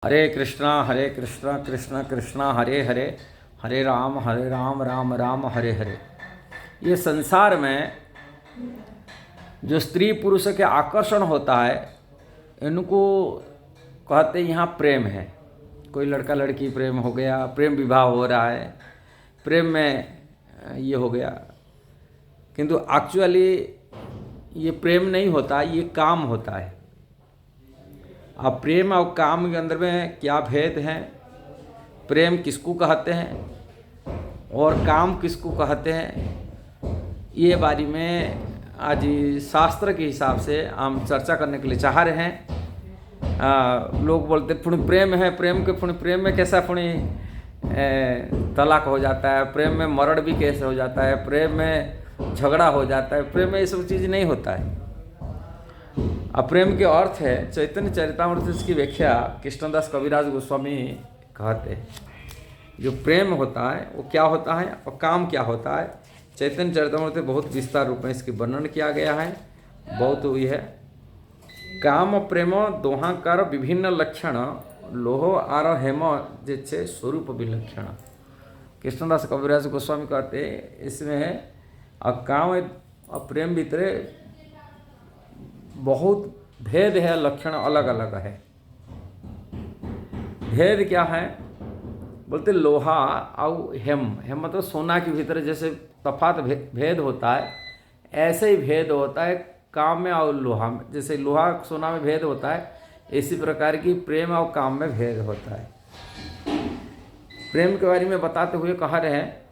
हरे कृष्णा कृष्ण कृष्णा हरे हरे, हरे राम राम राम हरे हरे। ये संसार में जो स्त्री पुरुष के आकर्षण होता है, इनको कहते यहाँ प्रेम है। कोई लड़का लड़की प्रेम हो गया, प्रेम विवाह हो रहा है, प्रेम में ये हो गया, किंतु एक्चुअली ये प्रेम नहीं होता, ये काम होता है। अब प्रेम और काम के अंदर में क्या भेद है, प्रेम किसको कहते हैं और काम किसको कहते हैं, ये बारे में आज शास्त्र के हिसाब से हम चर्चा करने के लिए चाह रहे हैं। लोग बोलते पुण्य प्रेम है, प्रेम के पुण्य प्रेम में कैसा पुण्य तलाक हो जाता है, प्रेम में मरण भी कैसे हो जाता है, प्रेम में झगड़ा हो जाता है, प्रेम में ये सब चीज़ नहीं होता है। अब प्रेम के अर्थ है, चैतन्य चरितामृत इसकी व्याख्या कृष्णदास कविराज गोस्वामी कहते हैं। जो प्रेम होता है वो क्या होता है और काम क्या होता है, चैतन्य चरितामृत में बहुत विस्तार रूप में इसकी वर्णन किया गया है। बहुत हुई है। काम प्रेम दोहाकार विभिन्न लक्षण लोह आर हेम जे स्वरूप विलक्षण। कृष्णदास कविराज गोस्वामी कहते हैं इसमें काम और प्रेम भीतर बहुत भेद है, लक्षण अलग अलग है। भेद क्या है बोलते, लोहा और हेम, हेम मतलब सोना के भीतर जैसे तफात भेद होता है, ऐसे ही भेद होता है काम में और लोहा में। जैसे लोहा सोना में भेद होता है, इसी प्रकार की प्रेम और काम में भेद होता है। प्रेम के बारे में बताते हुए कह रहे हैं,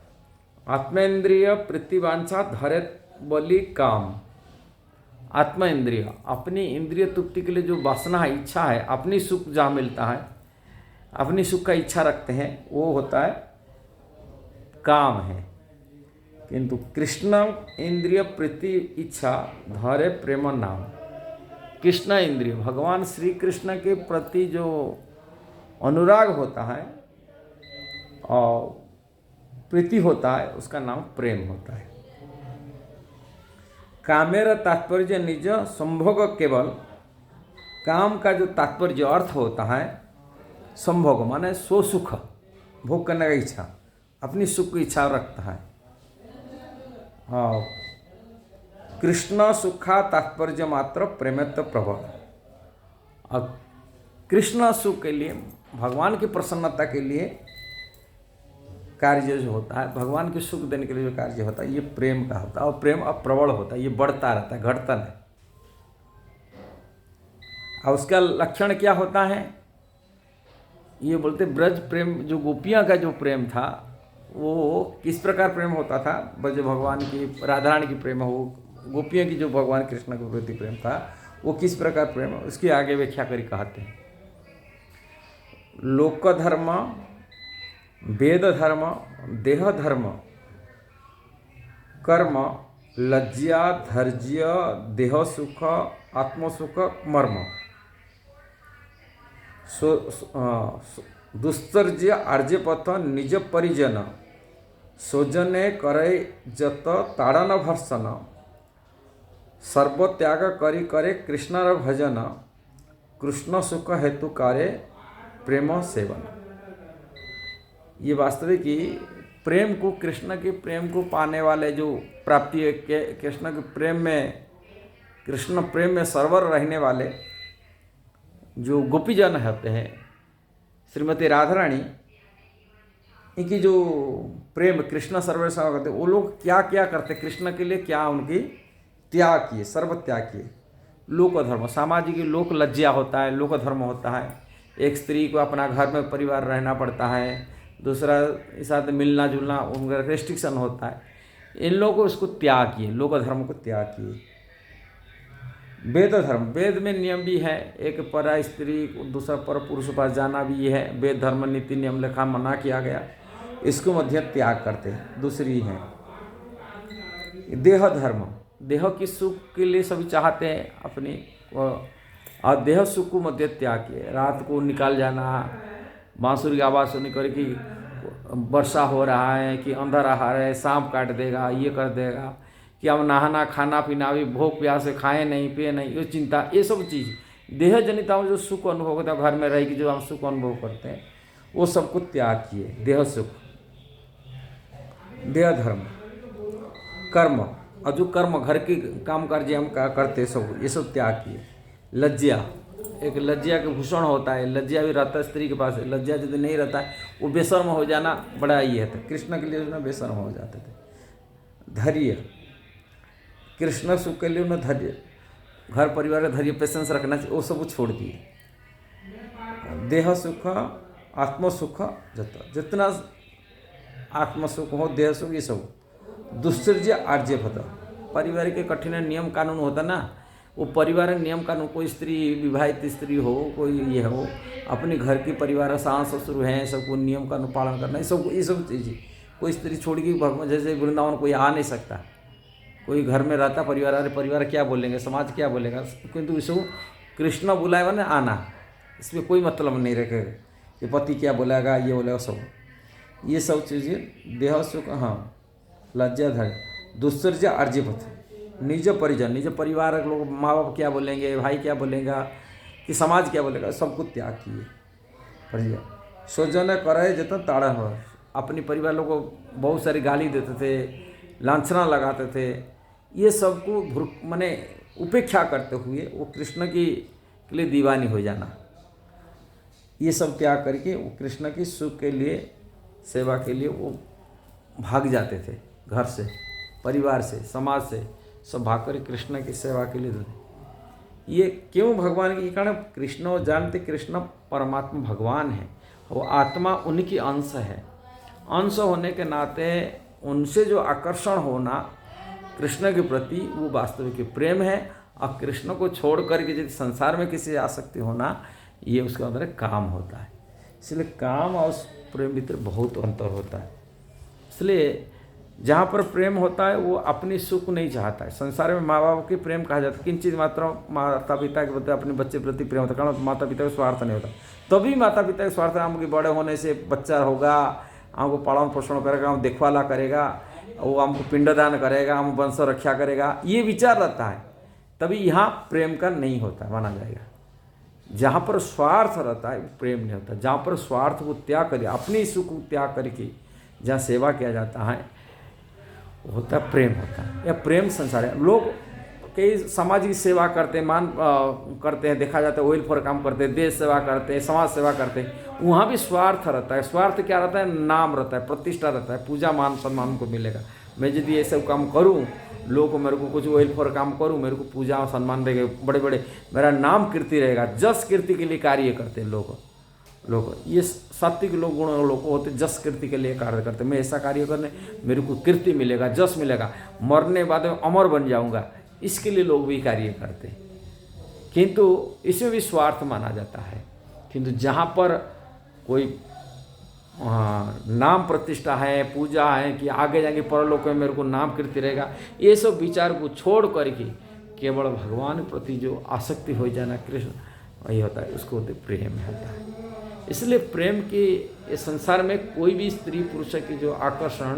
आत्मेंद्रिय प्रतिवांछा धरे बोली काम। आत्मा इंद्रिय, अपनी इंद्रिय तृप्ति के लिए जो वासना है, इच्छा है, अपनी सुख जहाँ मिलता है, अपनी सुख का इच्छा रखते हैं, वो होता है काम है। किंतु कृष्ण इंद्रिय प्रीति इच्छा धरे प्रेम नाम। कृष्ण इंद्रिय, भगवान श्री कृष्ण के प्रति जो अनुराग होता है और प्रीति होता है, उसका नाम प्रेम होता है। कामेर तात्पर्य निज संभोग, केवल काम का जो तात्पर्य अर्थ होता है, संभोग माने सो सुख, भोग करने का इच्छा, अपनी सुख की इच्छा रखता है। और कृष्ण सुखा तात्पर्य मात्र प्रेमत्व प्रभव। और कृष्ण सुख के लिए, भगवान की प्रसन्नता के लिए कार्य जो होता है, भगवान के सुख देने के लिए जो कार्य होता है, ये प्रेम का होता है। और प्रेम अब प्रबल होता है, ये बढ़ता रहता है, घटता नहीं। और उसका लक्षण क्या होता है, ये बोलते ब्रज प्रेम, जो गोपियाँ का जो प्रेम था, वो किस प्रकार प्रेम होता था। ब्रज भगवान की, राधा रानी की प्रेम हो, गोपियों की जो भगवान कृष्ण के प्रति प्रेम था, वो किस प्रकार प्रेम है, उसकी आगे व्याख्या करी कहते हैं। लोक धर्म, वेद धर्म, देह धर्म, कर्म, लज्जा, धैर्य, देह सुख, आत्मसुख, मर्म, दुस्तर्य आर्यपथ निज परिजन, सोजने करे जत ताड़न भर्सन, सर्वत्याग करी करे कृष्णर भजन, कृष्ण सुख हेतु करे प्रेम सेवन। ये वास्तविक ही प्रेम को, कृष्ण के प्रेम को पाने वाले जो प्राप्ति है, कृष्ण के प्रेम में, कृष्ण प्रेम में सरवर रहने वाले जो गोपीजन होते हैं, श्रीमती राधा रानी, इनकी जो प्रेम कृष्ण सर्व सेवा करते, वो लोग क्या क्या करते कृष्ण के लिए, क्या उनकी त्याग किए, सर्व त्याग किए। लोक धर्म, सामाजिक लोक लज्जा होता है, लोक धर्म होता है। एक स्त्री को अपना घर में परिवार रहना पड़ता है, दूसरा इस साथ मिलना जुलना, उनका रेस्ट्रिक्शन होता है। इन लोगों को उसको त्याग किए, लोक धर्म को त्याग किए। वेद धर्म, वेद में नियम भी है, एक पर स्त्री दूसरा पर पुरुष के पास जाना भी है, वेद धर्म नीति नियम लेखा मना किया गया, इसको मध्य त्याग करते हैं। दूसरी है देह धर्म, देह की सुख के लिए सभी चाहते हैं अपनी, और देह सुख को मध्य त्याग किए। रात को निकाल जाना, बांसुरी की आवाज़ सुनी कर कि वर्षा हो रहा है, कि अंधेरा आ रहा है, सांप काट देगा, ये कर देगा, कि अब नहाना खाना पीना भी भूख प्यास से खाएं नहीं, पिए नहीं, ये चिंता, ये सब चीज़ देह जनिताओं जो सुख अनुभव होता है, घर में रह के जो हम सुख अनुभव करते हैं, वो सबको त्याग किए। देह सुख, देह धर्म, कर्म, और जो कर्म घर के काम कार्य हम करते सब, ये सब त्याग किए। लज्जा, एक लज्जा का भूषण होता है, लज्जा भी रहता है स्त्री के पास। लज्जा यदि नहीं रहता है, वो बेशर्म हो जाना बड़ा ये है। कृष्ण के लिए उन्हें बेशर्म हो जाते थे। धैर्य, कृष्ण सुख के लिए उन्हें धैर्य, घर परिवार का धैर्य, पेशेंस रखना चाहिए, वो सब छोड़ दिए। देह सुख, आत्म सुख, जितना आत्म सुख हो, देह सुख, ये सब। दुश्चर्य आर्य फत, परिवार के कठिन नियम कानून होता ना, वो परिवार नियम कानून, कोई स्त्री विवाहित स्त्री हो, कोई ये हो, अपने घर की परिवार सास ससुर हैं, सबको नियम कानून पालन करना, ये सब चीज़ें। कोई स्त्री छोड़ के भगवान जैसे वृंदावन कोई आ नहीं सकता, कोई घर में रहता परिवार, अरे परिवार क्या बोलेंगे, समाज क्या बोलेगा, किंतु इसको कृष्ण बुलाएगा ना आना, इसमें कोई मतलब नहीं रखेगा कि पति क्या बोलेगा, ये बोलेगा, सब ये सब चीज़ें। देह सुख, हाँ, लज्जा धैर्य, दुश्चर्या आर्यपथ, निज परिजन, निज परिवार के लोग, माँ बाप क्या बोलेंगे, भाई क्या बोलेगा, कि समाज क्या बोलेगा, सबको त्याग किए। परिजन स्वजन करे जतन ताड़ा हो, अपने परिवार लोगों को बहुत सारी गाली देते थे, लांछना लगाते थे, ये सबको माने उपेक्षा करते हुए वो कृष्ण के लिए दीवानी हो जाना, ये सब त्याग करके वो कृष्ण की सुख के लिए, सेवा के लिए वो भाग जाते थे, घर से, परिवार से, समाज से, सब भाग कर कृष्ण की सेवा के लिए। ये क्यों भगवान के कारण? कृष्ण जानते, कृष्ण परमात्मा भगवान है, वो आत्मा उनकी अंश है। अंश होने के नाते उनसे जो आकर्षण होना कृष्ण के प्रति, वो वास्तविक प्रेम है। और कृष्ण को छोड़ करके यदि संसार में किसी आसक्ति होना, ये उसके अंदर काम होता है। इसलिए काम और प्रेम भीतर बहुत अंतर होता है। इसलिए जहाँ पर प्रेम होता है वो अपनी सुख नहीं चाहता है। संसार में माँ बाप की प्रेम कहा जाता है, किंचित मात्रा माता पिता के प्रति, अपने बच्चे प्रति प्रेम होता है, कारण माता पिता का स्वार्थ नहीं होता। तभी माता पिता के स्वार्थ, हमके बड़े होने से बच्चा होगा, हमको पालन पोषण करेगा, हम देखभाला करेगा, वो हमको पिंडदान करेगा, हम वंश रक्षा करेगा, ये विचार रहता है। तभी यहाँ प्रेम का नहीं होता माना जाएगा। जहाँ पर स्वार्थ रहता है प्रेम नहीं होता। जहाँ पर स्वार्थ को त्याग करके, अपनी सुख को त्याग करके जहाँ सेवा किया जाता है, होता है प्रेम होता है। या प्रेम संसार है। लोग कई समाज की सेवा करते हैं, करते हैं, देखा जाता है वेलफेयर काम करते हैं, देश सेवा करते हैं, समाज सेवा करते हैं, वहाँ भी स्वार्थ रहता है। स्वार्थ क्या रहता है? नाम रहता है, प्रतिष्ठा रहता है, पूजा मान सम्मान को मिलेगा। मैं यदि ये सब काम करूँ, लोग मेरे को कुछ वेलफेयर काम करूँ, मेरे को पूजा सम्मान रहेगा, बड़े बड़े मेरा नाम कीर्ति रहेगा। जस कीर्ति के लिए कार्य करते हैं लोग ये सात्विक लोग, गुण लोग होते, जस कीर्ति के लिए कार्य करते। मैं ऐसा कार्य करने, मेरे को कीर्ति मिलेगा, जस मिलेगा, मरने बाद में अमर बन जाऊंगा, इसके लिए लोग भी कार्य करते। किंतु इसमें भी स्वार्थ माना जाता है। किंतु जहाँ पर कोई नाम प्रतिष्ठा है, पूजा है, कि आगे जाके परलोक में मेरे को नाम कीर्ति रहेगा, ये सब विचार को छोड़ करके केवल भगवान के प्रति जो आसक्ति हो जाना, कृष्ण वही होता है, उसको प्रेम होता है। इसलिए प्रेम के इस संसार में कोई भी स्त्री पुरुष की जो आकर्षण,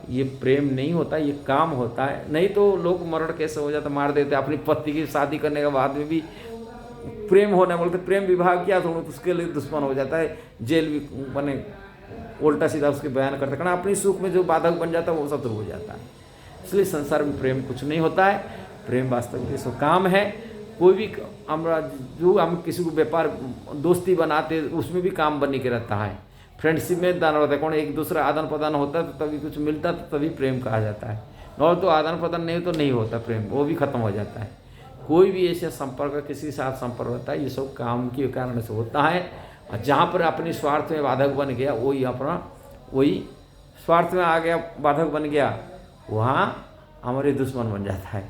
ये प्रेम नहीं होता, ये काम होता है। नहीं तो लोग मरण कैसे हो जाता, मार देते। अपनी पत्नी की शादी करने के बाद में भी प्रेम होने बोलते, प्रेम विवाह किया तो उसके लिए दुश्मन हो जाता है, जेल भी बने, उल्टा सीधा उसके बयान करते, कारण अपनी सुख में जो बाधक बन जाता है वो शत्रु हो जाता है। इसलिए संसार में प्रेम कुछ नहीं होता है। प्रेम वास्तविक सो काम है। कोई भी हम किसी को व्यापार दोस्ती बनाते, उसमें भी काम बनी के रहता है। फ्रेंडशिप में दान रहता है, कौन एक दूसरा आदान प्रदान होता है तो तभी कुछ मिलता, तो तभी प्रेम कहा जाता है। और तो आदान प्रदान नहीं तो नहीं होता प्रेम, वो भी खत्म हो जाता है। कोई भी ऐसे संपर्क किसी के साथ संपर्क होता है, ये सब काम के कारण से होता है। और जहाँ पर अपनी स्वार्थ में बाधक बन गया, वही अपना वही स्वार्थ में आ गया, बाधक बन गया, वहाँ हमारे दुश्मन बन जाता है।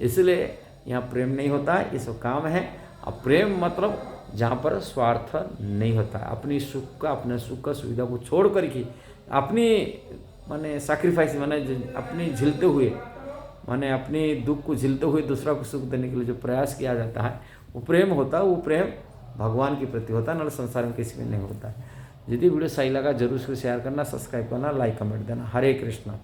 इसलिए यहाँ प्रेम नहीं होता है, ये सब काम है। और प्रेम मतलब जहाँ पर स्वार्थ नहीं होता है, अपनी सुख का, अपने सुख का सुविधा को छोड़ करके अपनी माने सैक्रिफाइस, माने अपनी झिलते हुए, माने अपनी दुख को झिलते हुए दूसरा को सुख देने के लिए जो प्रयास किया जाता है, वो प्रेम होता है। वो प्रेम भगवान के प्रति होता है, ना संसार में किसी में नहीं होता है। यदि वीडियो सही लगा जरूर उसको शेयर करना, सब्सक्राइब करना, लाइक कमेंट देना। हरे कृष्णा।